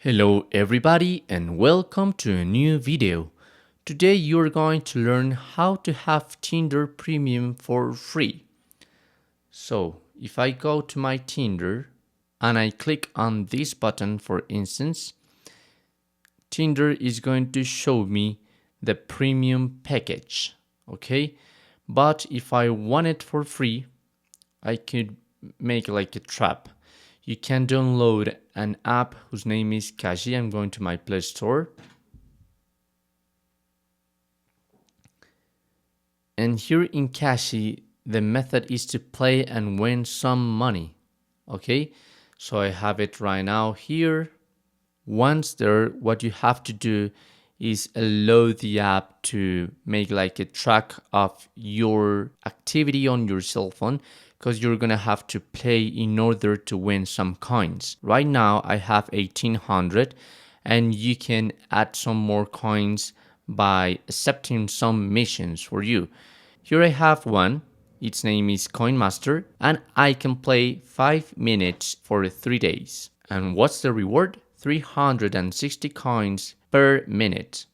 Hello everybody and welcome to a new video. Today you're going to learn how to have Tinder Premium for free. So if I go to my Tinder and I click on this button, for instance, Tinder is going to show me the premium package, okay? But if I want it for free, I could make like a trap. You can download an app whose name is Kashi. I'm going to my Play Store. And here in Kashi, the method is to play and win some money. Okay, so I have it right now here. Once there, what you have to do is load the app to make like a track of your activity on your cell phone, because you're gonna have to play in order to win some coins. Right now I have 1800 and you can add some more coins by accepting some missions for you. Here I have one. Its name is Coin Master and I can play 5 minutes for 3 days. And what's the reward? 360 coins per minute.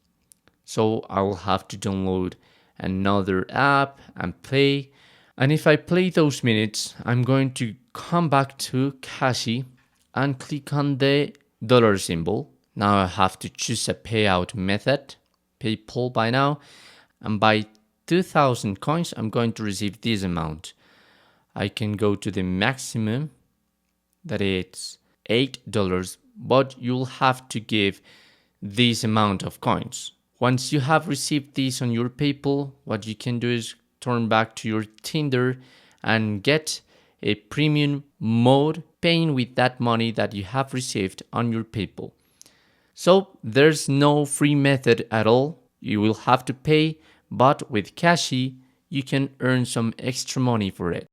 So I will have to download another app and play. And if I play those minutes, I'm going to come back to Kashi and click on the dollar symbol. Now I have to choose a payout method, PayPal by now. And by 2000 coins, I'm going to receive this amount. I can go to the maximum, that is $8, but you'll have to give this amount of coins. Once you have received this on your PayPal, what you can do is turn back to your Tinder and get a premium mode, paying with that money that you have received on your PayPal. So there's no free method at all. You will have to pay, but with Kashi, you can earn some extra money for it.